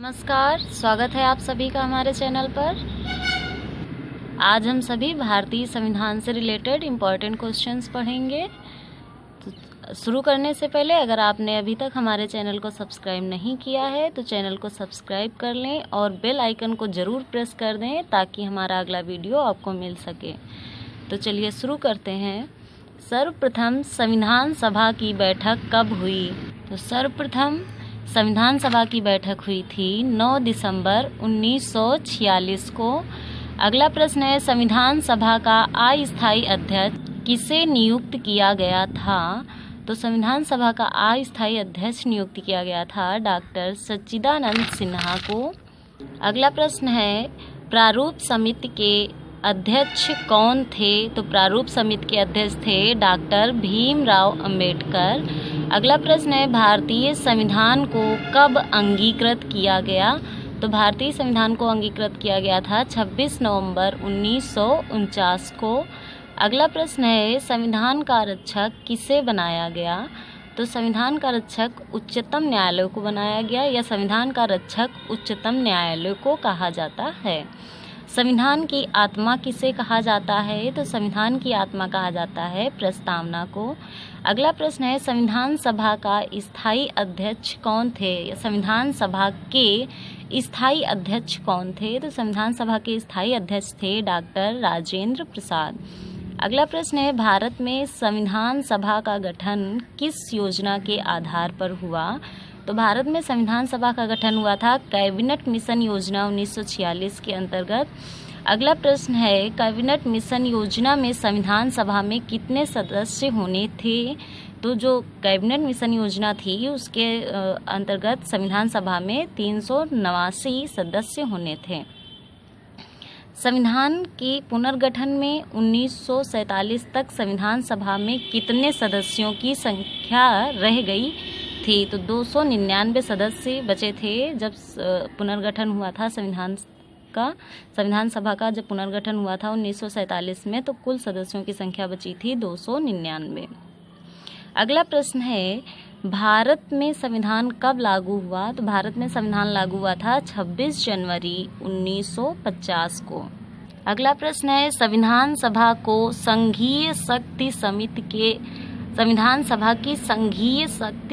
नमस्कार, स्वागत है आप सभी का हमारे चैनल पर। आज हम सभी भारतीय संविधान से रिलेटेड इम्पॉर्टेंट क्वेश्चंस पढ़ेंगे। तो शुरू करने से पहले अगर आपने अभी तक हमारे चैनल को सब्सक्राइब नहीं किया है तो चैनल को सब्सक्राइब कर लें और बेल आइकन को ज़रूर प्रेस कर दें ताकि हमारा अगला वीडियो आपको मिल सके। तो चलिए शुरू करते हैं। सर्वप्रथम संविधान सभा की बैठक कब हुई? तो सर्वप्रथम संविधान सभा की बैठक हुई थी 9 दिसंबर 1946 को। अगला प्रश्न है, संविधान सभा का अस्थायी अध्यक्ष किसे नियुक्त किया गया था? तो संविधान सभा का अस्थायी अध्यक्ष नियुक्त किया गया था डॉक्टर सच्चिदानंद सिन्हा को। अगला प्रश्न है, प्रारूप समिति के अध्यक्ष कौन थे? तो प्रारूप समिति के अध्यक्ष थे डॉक्टर भीमराव अंबेडकर। अगला प्रश्न है, भारतीय संविधान को कब अंगीकृत किया गया? तो भारतीय संविधान को अंगीकृत किया गया था 26 नवंबर 1949 को। अगला प्रश्न है, संविधान का रक्षक किसे बनाया गया? तो संविधान का रक्षक उच्चतम न्यायालय को बनाया गया या संविधान का रक्षक उच्चतम न्यायालय को कहा जाता है। संविधान की आत्मा किसे कहा जाता है? तो संविधान की आत्मा कहा जाता है प्रस्तावना को। अगला प्रश्न है, संविधान सभा का स्थायी अध्यक्ष कौन थे? संविधान सभा के स्थायी अध्यक्ष कौन थे? तो संविधान सभा के स्थायी अध्यक्ष थे डॉक्टर राजेंद्र प्रसाद। अगला प्रश्न है, भारत में संविधान सभा का गठन किस योजना के आधार पर हुआ? तो भारत में संविधान सभा का गठन हुआ था कैबिनेट मिशन योजना 1946 के अंतर्गत। अगला प्रश्न है, कैबिनेट मिशन योजना में संविधान सभा में कितने सदस्य होने थे? तो जो कैबिनेट मिशन योजना थी उसके अंतर्गत संविधान सभा में 389 सदस्य होने थे। संविधान के पुनर्गठन में 1947 तक संविधान सभा में कितने सदस्यों की संख्या रह गई थी? तो 299 सदस्य बचे थे जब पुनर्गठन हुआ था संविधान सभा का जब पुनर्गठन हुआ था 1947 में, तो कुल सदस्यों की संख्या बची थी 299। अगला प्रश्न है, भारत में संविधान कब लागू हुआ? तो भारत में संविधान लागू हुआ था 26 जनवरी 1950 को। अगला प्रश्न है, संविधान सभा की संघीय शक्ति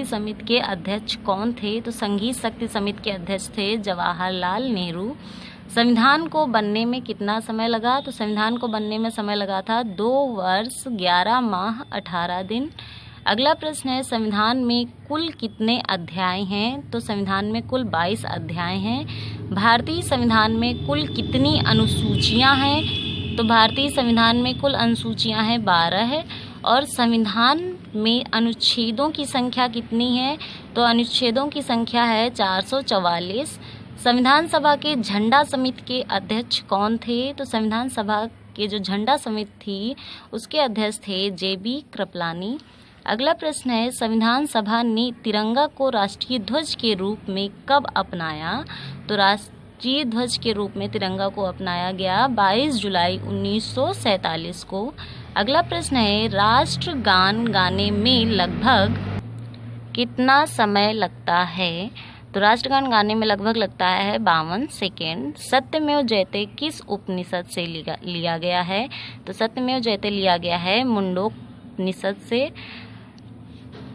समिति के अध्यक्ष कौन थे? तो संघीय शक्ति समिति के अध्यक्ष थे जवाहरलाल नेहरू। संविधान को बनने में कितना समय लगा? तो संविधान को बनने में समय लगा था 2 वर्ष 11 माह 18 दिन। अगला प्रश्न है, संविधान में कुल कितने अध्याय हैं? तो संविधान में कुल 22 अध्याय हैं। भारतीय संविधान में कुल कितनी अनुसूचियां हैं? तो भारतीय संविधान में कुल अनुसूचियां हैं 12 है। और संविधान में अनुच्छेदों की संख्या कितनी है? तो अनुच्छेदों की संख्या है 444। संविधान सभा के झंडा समिति के अध्यक्ष कौन थे? तो संविधान सभा के जो झंडा समिति थी उसके अध्यक्ष थे JB कृपलानी। अगला प्रश्न है, संविधान सभा ने तिरंगा को राष्ट्रीय ध्वज के रूप में कब अपनाया? तो राष्ट्रीय ध्वज के रूप में तिरंगा को अपनाया गया 22 जुलाई 1947 को। अगला प्रश्न है, राष्ट्रगान गाने में लगभग कितना समय लगता है? तो राष्ट्रगान गाने में लगभग लगता है 52 सेकेंड। सत्यमेव जयते किस उपनिषद से लिया गया है? तो सत्यमेव जयते लिया गया है मुंडकोपनिषद से।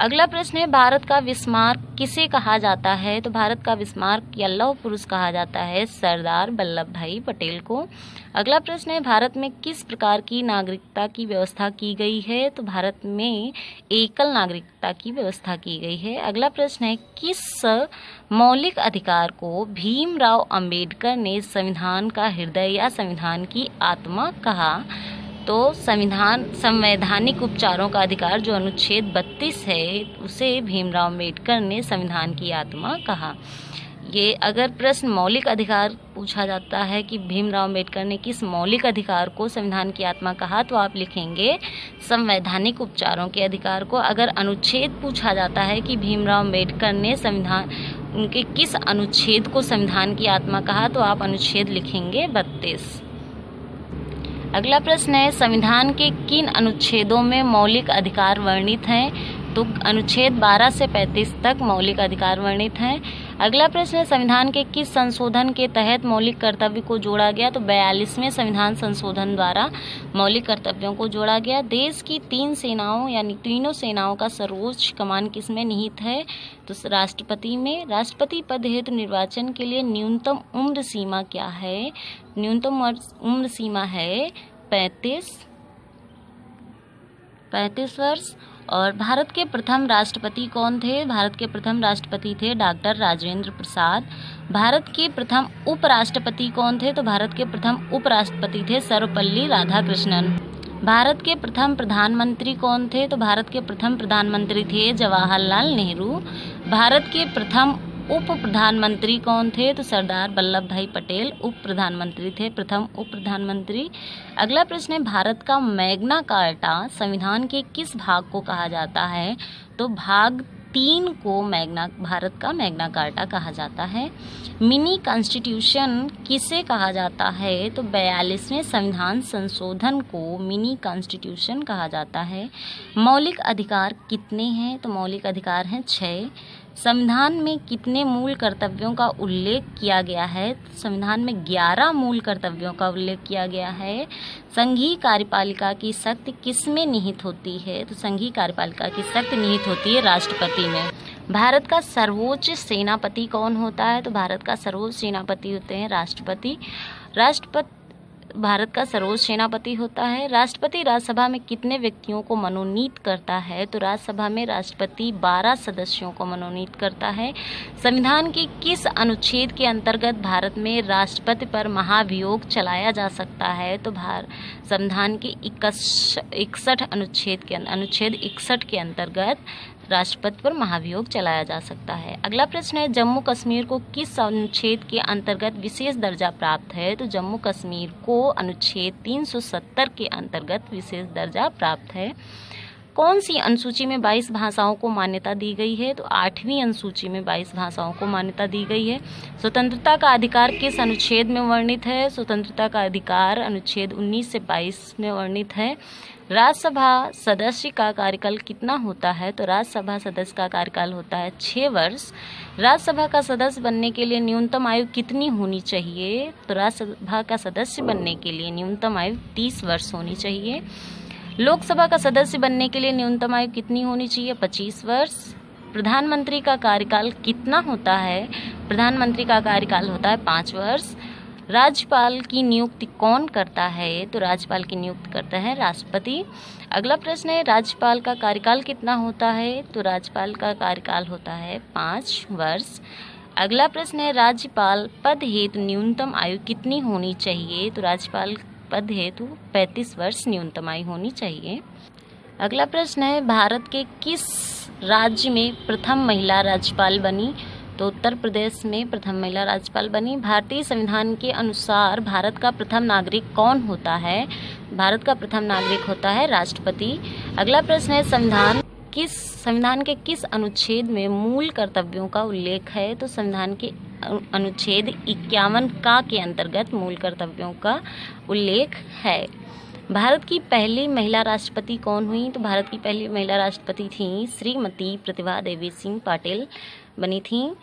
अगला प्रश्न है, भारत का विस्मारक किसे कहा जाता है? तो भारत का विस्मारक या लौह पुरुष कहा जाता है सरदार वल्लभ भाई पटेल को। अगला प्रश्न है, भारत में किस प्रकार की नागरिकता की व्यवस्था की गई है? तो भारत में एकल नागरिकता की व्यवस्था की गई है। अगला प्रश्न है, किस मौलिक अधिकार को भीमराव अंबेडकर ने संविधान का हृदय या संविधान की आत्मा कहा? तो संवैधानिक उपचारों का अधिकार जो अनुच्छेद 32 है उसे भीमराव अंबेडकर ने संविधान की आत्मा कहा। ये अगर प्रश्न मौलिक अधिकार पूछा जाता है कि भीमराव अंबेडकर ने किस मौलिक अधिकार को संविधान की आत्मा कहा, तो आप लिखेंगे संवैधानिक उपचारों के अधिकार को। अगर अनुच्छेद पूछा जाता है कि भीमराव अंबेडकर ने उनके किस अनुच्छेद को संविधान की आत्मा कहा, तो आप अनुच्छेद लिखेंगे 32। अगला प्रश्न है, संविधान के किन अनुच्छेदों में मौलिक अधिकार वर्णित हैं? तो अनुच्छेद 12 से 35 तक मौलिक अधिकार वर्णित हैं। अगला प्रश्न है संविधान के किस संशोधन के तहत मौलिक कर्तव्य को जोड़ा गया? तो 42वें संविधान संशोधन द्वारा मौलिक कर्तव्यों को जोड़ा गया। देश की 3 सेनाओं यानी तीनों सेनाओं का सर्वोच्च कमान किस में निहित है? तो राष्ट्रपति में। राष्ट्रपति पद हेतु निर्वाचन के लिए न्यूनतम उम्र सीमा क्या है? न्यूनतम उम्र सीमा है 35 वर्ष। और भारत के प्रथम राष्ट्रपति कौन थे? भारत के प्रथम राष्ट्रपति थे डॉक्टर राजेंद्र प्रसाद। भारत के प्रथम उपराष्ट्रपति कौन थे? तो भारत के प्रथम उपराष्ट्रपति थे सर्वपल्ली राधाकृष्णन। भारत के प्रथम प्रधानमंत्री कौन थे? तो भारत के प्रथम प्रधानमंत्री थे जवाहरलाल नेहरू। भारत के प्रथम उप प्रधानमंत्री कौन थे? तो सरदार वल्लभ भाई पटेल उप प्रधानमंत्री थे, प्रथम उप प्रधानमंत्री। अगला प्रश्न है भारत का मैग्ना कार्टा संविधान के किस भाग को कहा जाता है? तो भाग 3 को भारत का मैग्ना कार्टा कहा जाता है। मिनी कॉन्स्टिट्यूशन किसे कहा जाता है? तो 42वें संविधान संशोधन को मिनी कॉन्स्टिट्यूशन कहा जाता है। मौलिक अधिकार कितने हैं? तो मौलिक अधिकार हैं 6। संविधान में कितने मूल कर्तव्यों का उल्लेख किया गया है? संविधान में 11 मूल कर्तव्यों का उल्लेख किया गया है। संघीय कार्यपालिका की शक्ति किस में निहित होती है? तो संघीय कार्यपालिका की शक्ति निहित होती है राष्ट्रपति में। भारत का सर्वोच्च सेनापति कौन होता है? तो भारत का सर्वोच्च सेनापति होते हैं राष्ट्रपति। भारत का सर्वोच्च सेनापति होता है। राष्ट्रपति राज्यसभा में कितने व्यक्तियों को मनोनीत करता है? तो राज्यसभा में राष्ट्रपति 12 सदस्यों को मनोनीत करता है। संविधान के किस अनुच्छेद के अंतर्गत भारत में राष्ट्रपति पर महाभियोग चलाया जा सकता है? तो संविधान के 61 अनुच्छेद 61 के अंतर्गत राष्ट्रपति पर महाभियोग चलाया जा सकता है। अगला प्रश्न है जम्मू कश्मीर को किस अनुच्छेद के अंतर्गत विशेष दर्जा प्राप्त है? तो जम्मू कश्मीर को अनुच्छेद 370 के अंतर्गत विशेष दर्जा प्राप्त है। कौन सी अनुसूची में 22 भाषाओं को मान्यता दी गई है? तो 8वीं अनुसूची में 22 भाषाओं को मान्यता दी गई है। स्वतंत्रता का अधिकार किस अनुच्छेद में वर्णित है? स्वतंत्रता का अधिकार अनुच्छेद 19 से 22 में वर्णित है। राज्यसभा सदस्य का कार्यकाल कितना होता है? तो राज्यसभा सदस्य का कार्यकाल होता है 6 वर्ष। राज्यसभा का सदस्य बनने के लिए न्यूनतम आयु कितनी होनी चाहिए? तो राज्यसभा का सदस्य बनने के लिए न्यूनतम आयु 30 वर्ष होनी चाहिए। लोकसभा का सदस्य बनने के लिए न्यूनतम आयु कितनी होनी चाहिए? 25 वर्ष। प्रधानमंत्री का कार्यकाल कितना होता है? प्रधानमंत्री का कार्यकाल होता है 5 वर्ष। राज्यपाल की नियुक्ति कौन करता है? तो राज्यपाल की नियुक्ति करता है राष्ट्रपति। अगला प्रश्न है राज्यपाल का कार्यकाल कितना होता है? तो राज्यपाल का कार्यकाल होता है 5 वर्ष। अगला प्रश्न है राज्यपाल पद हेतु न्यूनतम आयु कितनी होनी चाहिए? तो राज्यपाल पद हेतु 35 वर्ष न्यूनतम आयु होनी चाहिए। अगला प्रश्न है भारत के किस राज्य में प्रथम महिला राज्यपाल बनी? तो उत्तर प्रदेश में प्रथम महिला राज्यपाल बनी। भारतीय संविधान के अनुसार भारत का प्रथम नागरिक कौन होता है? भारत का प्रथम नागरिक होता है राष्ट्रपति। अगला प्रश्न है संविधान के किस अनुच्छेद में मूल कर्तव्यों का उल्लेख है? तो संविधान के अनुच्छेद 51 का के अंतर्गत मूल कर्तव्यों का उल्लेख है। भारत की पहली महिला राष्ट्रपति कौन हुई? तो भारत की पहली महिला राष्ट्रपति थी श्रीमती प्रतिभा देवी सिंह पाटिल बनी थी।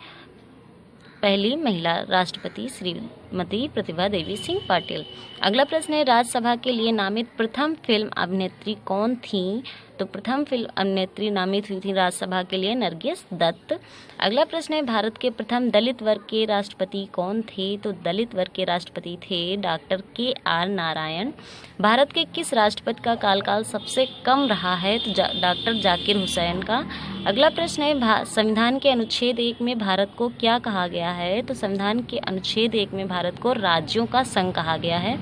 पहली महिला राष्ट्रपति श्रीमती प्रतिभा देवी सिंह पाटिल। अगला प्रश्न है राज्यसभा के लिए नामित प्रथम फिल्म अभिनेत्री कौन थी? तो प्रथम फिल्म अभिनेत्री नामित हुई थी राज्यसभा के लिए नरगिस दत्त। अगला प्रश्न है भारत के प्रथम दलित वर्ग के राष्ट्रपति कौन थे? तो दलित वर्ग के राष्ट्रपति थे डॉक्टर KR नारायण। भारत के किस राष्ट्रपति का कार्यकाल सबसे कम रहा है? तो डॉक्टर जाकिर हुसैन का। अगला प्रश्न है संविधान के अनुच्छेद 1 में भारत को क्या कहा गया है? तो संविधान के अनुच्छेद 1 में भारत को राज्यों का संघ कहा गया है।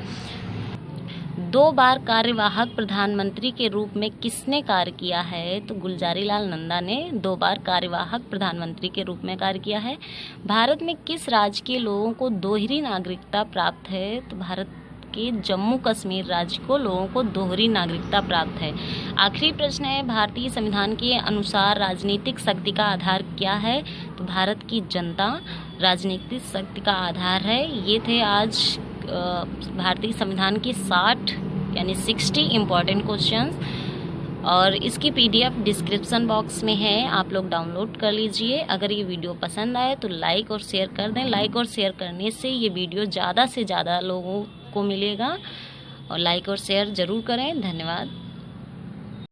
2 बार कार्यवाहक प्रधानमंत्री के रूप में किसने कार्य किया है? तो गुलजारीलाल नंदा ने 2 बार कार्यवाहक प्रधानमंत्री के रूप में कार्य किया है। भारत में किस राज्य के लोगों को दोहरी नागरिकता प्राप्त है? तो भारत के जम्मू कश्मीर राज्य को लोगों को दोहरी नागरिकता प्राप्त है। आखिरी प्रश्न है भारतीय संविधान के अनुसार राजनीतिक शक्ति का आधार क्या है? तो भारत की जनता राजनीतिक शक्ति का आधार है। ये थे आज भारतीय संविधान की 60 यानी 60 इम्पॉर्टेंट क्वेश्चंस। और इसकी PDF डिस्क्रिप्शन बॉक्स में है, आप लोग डाउनलोड कर लीजिए। अगर ये वीडियो पसंद आए तो लाइक और शेयर कर दें। लाइक और शेयर करने से ये वीडियो ज़्यादा से ज़्यादा लोगों को मिलेगा, और लाइक और शेयर ज़रूर करें। धन्यवाद।